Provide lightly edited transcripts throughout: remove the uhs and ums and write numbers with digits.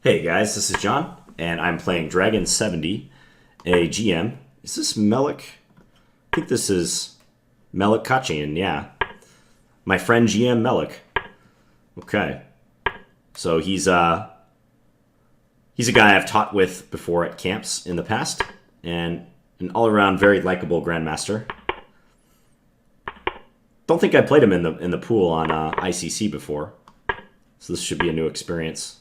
Hey guys, this is John, and I'm playing Dragon 70, a GM. Is this Melik? I think this is Melik Kachian, yeah. My friend GM Melik. Okay. So he's a guy I've taught with before at camps in the past, and an all-around very likable Grandmaster. Don't think I played him in the pool on ICC before, so this should be a new experience.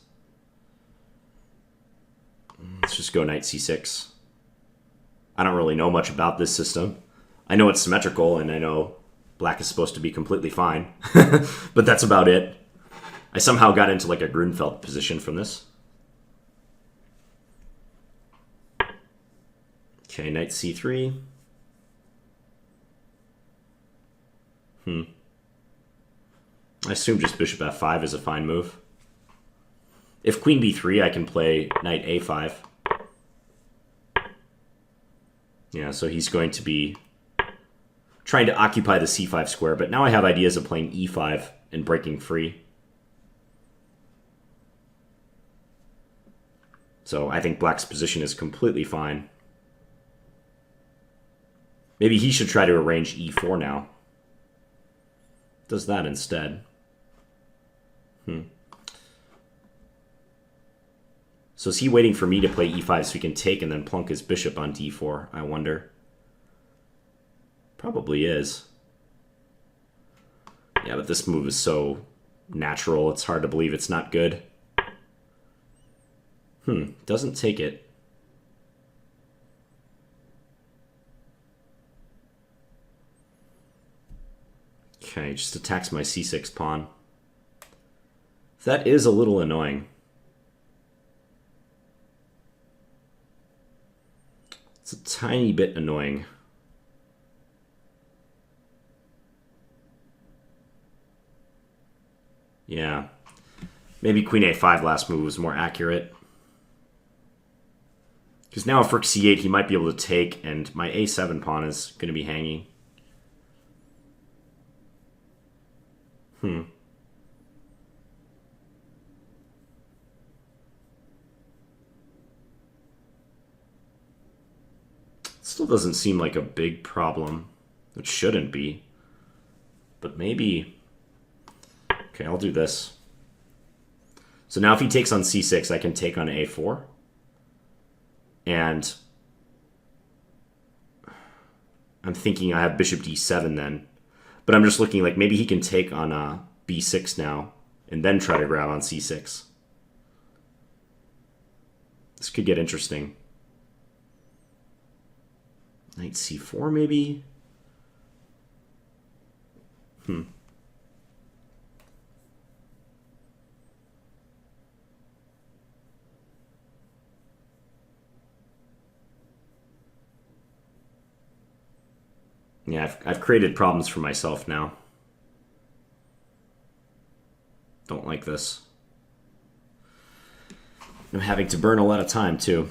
Let's just go knight c6. I don't really know much about this system. I know it's symmetrical, and I know black is supposed to be completely fine. But that's about it. I somehow got into like a Grunfeld position from this. Okay, knight c3. I assume just bishop f5 is a fine move. If queen b3, I can play knight a5. Yeah, so he's going to be trying to occupy the c5 square, but now I have ideas of playing e5 and breaking free. So I think black's position is completely fine. Maybe he should try to arrange e4 now. Does that instead. So is he waiting for me to play e5 so he can take and then plunk his bishop on d4, I wonder? Probably is. Yeah, but this move is so natural, it's hard to believe it's not good. Doesn't take it. Okay, just attacks my c6 pawn. That is a little annoying. It's a tiny bit annoying. Yeah. Maybe queen a5 last move was more accurate. Because now if rook c8, he might be able to take, and my a7 pawn is going to be hanging. Still doesn't seem like a big problem. It shouldn't be. But maybe... Okay, I'll do this. So now if he takes on c6, I can take on a4. And I'm thinking I have bishop d7 then. But I'm just looking like maybe he can take on b6 now and then try to grab on c6. This could get interesting. Knight c4 maybe? Yeah, I've created problems for myself now. Don't like this. I'm having to burn a lot of time too.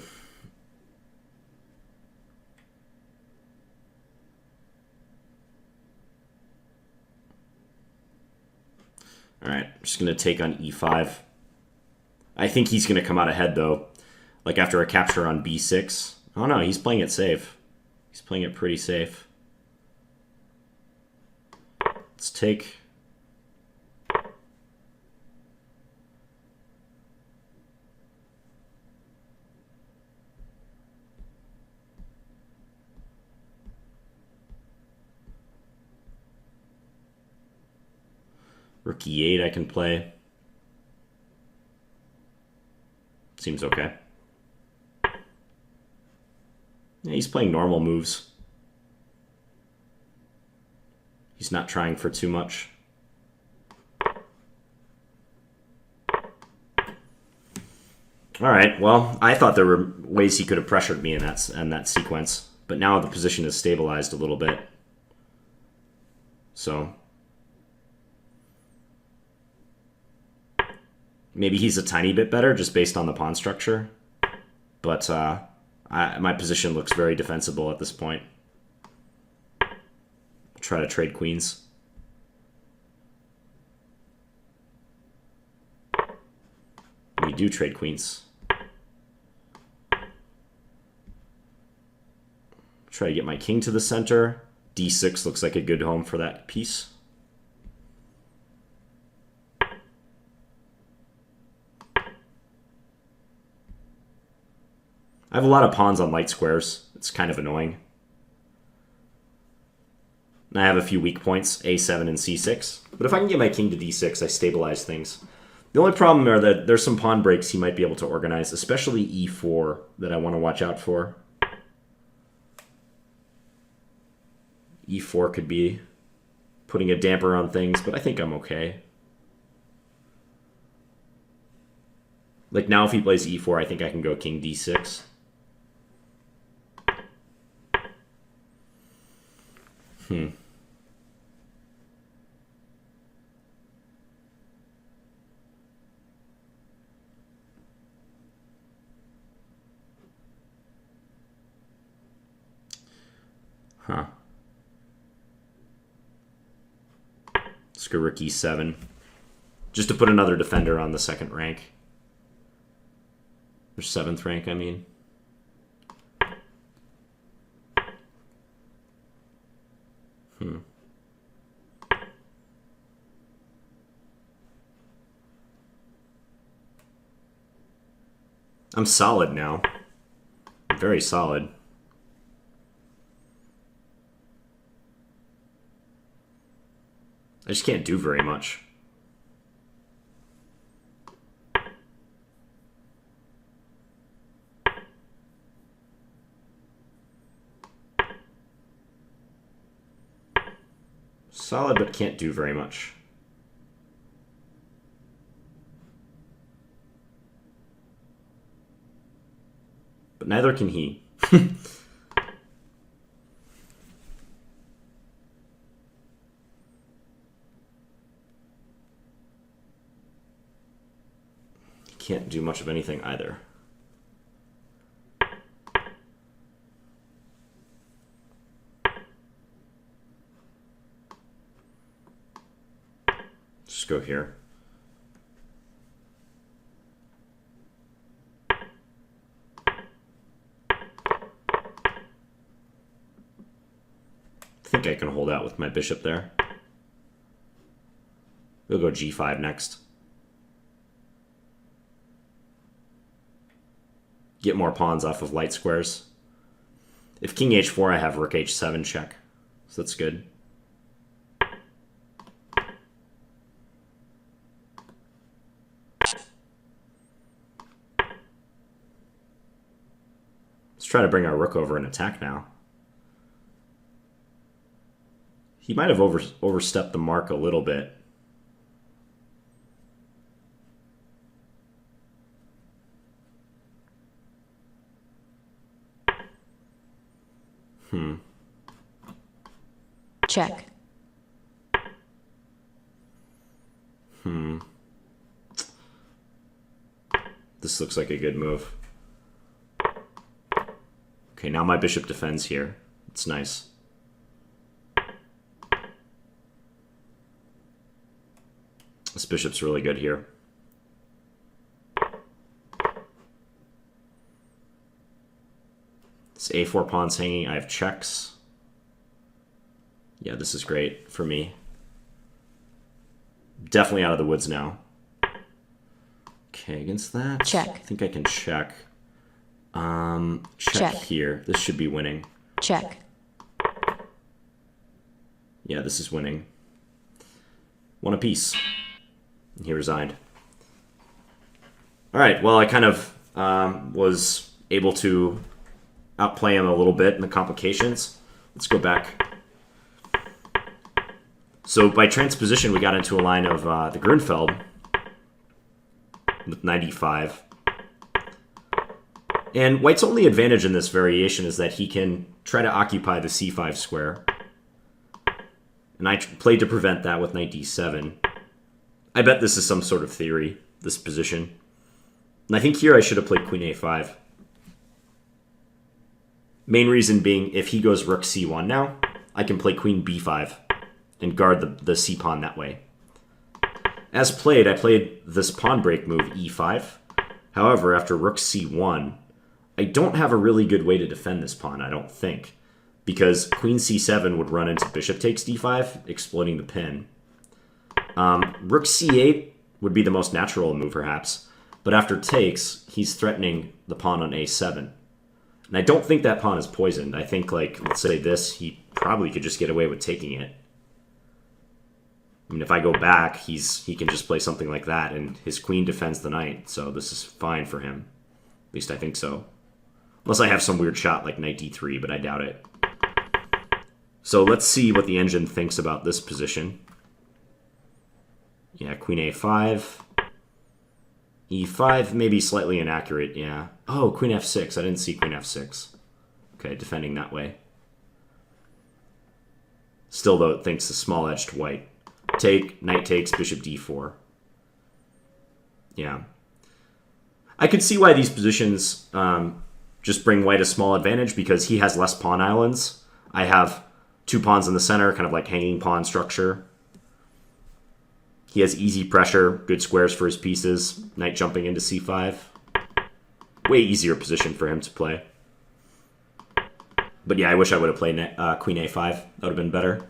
Alright, I'm just going to take on e5. I think he's going to come out ahead, though. Like, after a capture on b6. Oh, no, he's playing it safe. He's playing it pretty safe. Let's take... Rook e8 I can play. Seems okay. Yeah, he's playing normal moves. He's not trying for too much. Alright, well, I thought there were ways he could have pressured me in that sequence, but now the position is stabilized a little bit. So... maybe he's a tiny bit better just based on the pawn structure. But my position looks very defensible at this point. I'll try to trade queens. We do trade queens. Try to get my king to the center. D6 looks like a good home for that piece. I have a lot of pawns on light squares. It's kind of annoying. And I have a few weak points, A7 and C6. But if I can get my king to D6, I stabilize things. The only problem are that there's some pawn breaks he might be able to organize, especially E4, that I want to watch out for. E4 could be putting a damper on things, but I think I'm okay. Like now if he plays E4, I think I can go king D6. Huh. Let's go rook E7. Just to put another defender on the second rank. Or 7th rank, I mean. I'm solid now. Very solid. I just can't do very much. Solid, but can't do very much. But neither can he. Can't do much of anything either. Just go here. I think I can hold out with my bishop there. We'll go G5 next. Get more pawns off of light squares. If king H4, I have rook H7 check. So that's good. Let's try to bring our rook over and attack now. He might have overstepped the mark a little bit. Check. This looks like a good move. Okay, now my bishop defends here. It's nice. This bishop's really good here. This A4 pawn's hanging. I have checks. Yeah, this is great for me. Definitely out of the woods now. Okay, against that, check. I think I can check. Check here. This should be winning. Check. Yeah, this is winning. One apiece. He resigned. All right, well, I kind of was able to outplay him a little bit in the complications. Let's go back. So by transposition, we got into a line of the Grunfeld with knight e5. And White's only advantage in this variation is that he can try to occupy the c5 square. And I played to prevent that with knight d7. I bet this is some sort of theory, this position. And I think here I should have played queen a5. Main reason being, if he goes rook c1 now, I can play queen b5 and guard the c pawn that way. As played, I played this pawn break move e5, However, after rook c1, I don't have a really good way to defend this pawn, I don't think. Because queen c7 would run into bishop takes d5, exploiting the pin. Rook c8 would be the most natural move, perhaps. But after takes, he's threatening the pawn on a7. And I don't think that pawn is poisoned. I think, like, let's say this, he probably could just get away with taking it. I mean, if I go back, he can just play something like that, and his queen defends the knight, so this is fine for him. At least I think so. Unless I have some weird shot like knight d3, but I doubt it. So let's see what the engine thinks about this position. Yeah, queen a5. e5, maybe slightly inaccurate, yeah. Oh, queen f6. I didn't see queen f6. Okay, defending that way. Still, though, it thinks the small-edged white. Take, knight takes, bishop d4. Yeah. I could see why these positions just bring white a small advantage, because he has less pawn islands. I have 2 pawns in the center, kind of like hanging pawn structure. He has easy pressure, good squares for his pieces. Knight jumping into c5. Way easier position for him to play. But yeah, I wish I would have played queen a5. That would have been better.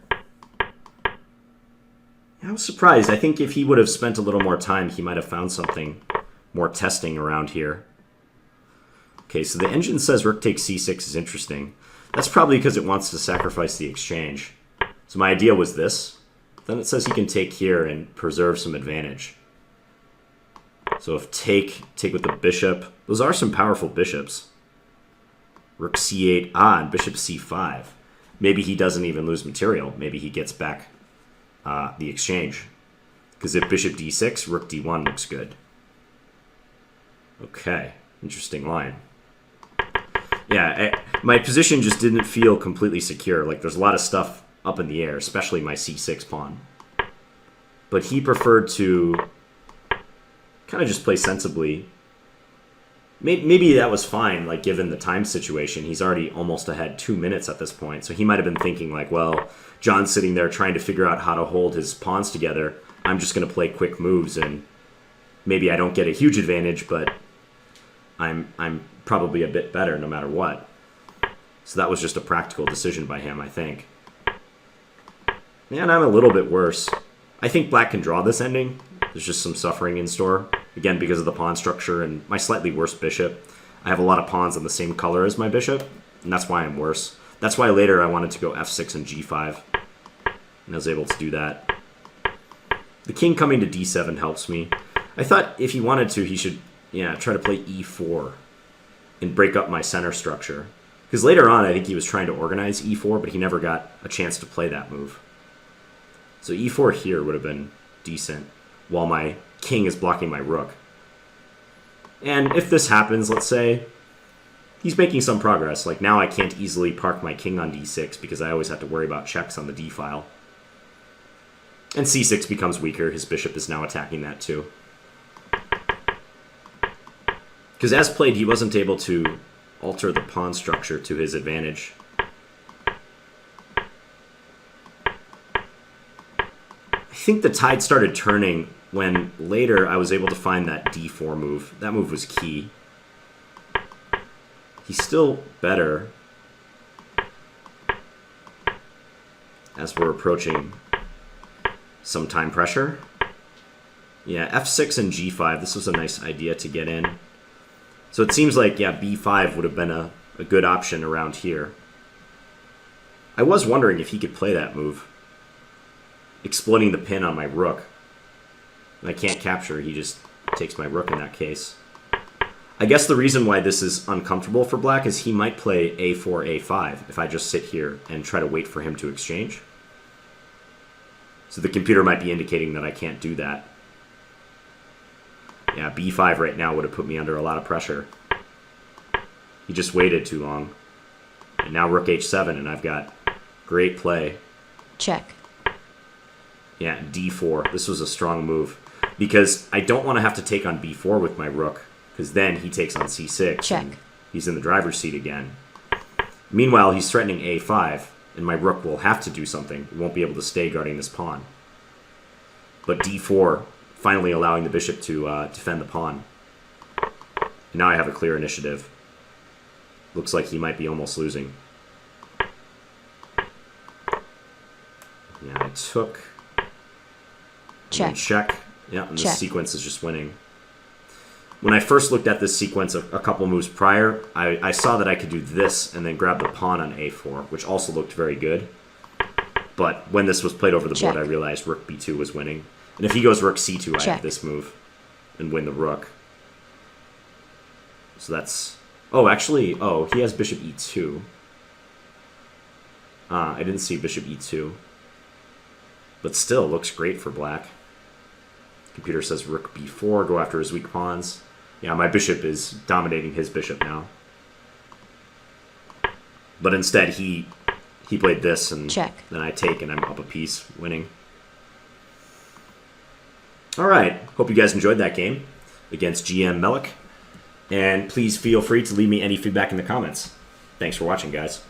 I was surprised. I think if he would have spent a little more time, he might have found something more testing around here. Okay, so the engine says rook takes c6 is interesting. That's probably because it wants to sacrifice the exchange. So my idea was this. Then it says he can take here and preserve some advantage. So if take with the bishop. Those are some powerful bishops. Rook c8, and bishop c5. Maybe he doesn't even lose material. Maybe he gets back the exchange. Because if bishop d6, rook d1 looks good. Okay, interesting line. Yeah, my position just didn't feel completely secure. Like, there's a lot of stuff up in the air, especially my c6 pawn. But he preferred to kind of just play sensibly. Maybe that was fine, like, given the time situation. He's already almost ahead 2 minutes at this point. So he might have been thinking, like, well, John's sitting there trying to figure out how to hold his pawns together. I'm just going to play quick moves, and maybe I don't get a huge advantage, but I'm probably a bit better no matter what. So that was just a practical decision by him, I think. And I'm a little bit worse. I think black can draw this ending. There's just some suffering in store. Again, because of the pawn structure and my slightly worse bishop. I have a lot of pawns on the same color as my bishop, and that's why I'm worse. That's why later I wanted to go f6 and g5. And I was able to do that. The king coming to d7 helps me. I thought if he wanted to, he should try to play e4 and break up my center structure. Because later on, I think he was trying to organize e4, but he never got a chance to play that move. So e4 here would have been decent, while my king is blocking my rook. And if this happens, let's say, he's making some progress. Like, now I can't easily park my king on d6 because I always have to worry about checks on the d file. And c6 becomes weaker. His bishop is now attacking that too. Because as played, he wasn't able to alter the pawn structure to his advantage. I think the tide started turning when later I was able to find that d4 move. That move was key. He's still better as we're approaching some time pressure. Yeah, f6 and g5. This was a nice idea to get in. So it seems like, yeah, b5 would have been a good option around here. I was wondering if he could play that move, exploiting the pin on my rook. And I can't capture, he just takes my rook in that case. I guess the reason why this is uncomfortable for black is he might play a4, a5 if I just sit here and try to wait for him to exchange. So the computer might be indicating that I can't do that. Yeah, b5 right now would have put me under a lot of pressure. He just waited too long. And now rook h7, and I've got great play. Check. Yeah, d4. This was a strong move. Because I don't want to have to take on b4 with my rook, because then he takes on c6. Check. And he's in the driver's seat again. Meanwhile, he's threatening a5, and my rook will have to do something. It won't be able to stay guarding this pawn. But d4, finally allowing the bishop to defend the pawn. Now I have a clear initiative. Looks like he might be almost losing. Yeah, I took. Check. Check. Yeah, and Check. this sequence is just winning. When I first looked at this sequence a couple moves prior, I saw that I could do this and then grab the pawn on a4, which also looked very good. But when this was played over the board, I realized rook b2 was winning. And if he goes rook c2, I have this move and win the rook. So that's... Oh, actually, he has bishop e2. I didn't see bishop e2. But still, looks great for black. Computer says rook b4, go after his weak pawns. Yeah, my bishop is dominating his bishop now. But instead, he played this, and then I take, and I'm up a piece, winning. All right, hope you guys enjoyed that game against GM Melik. And please feel free to leave me any feedback in the comments. Thanks for watching, guys.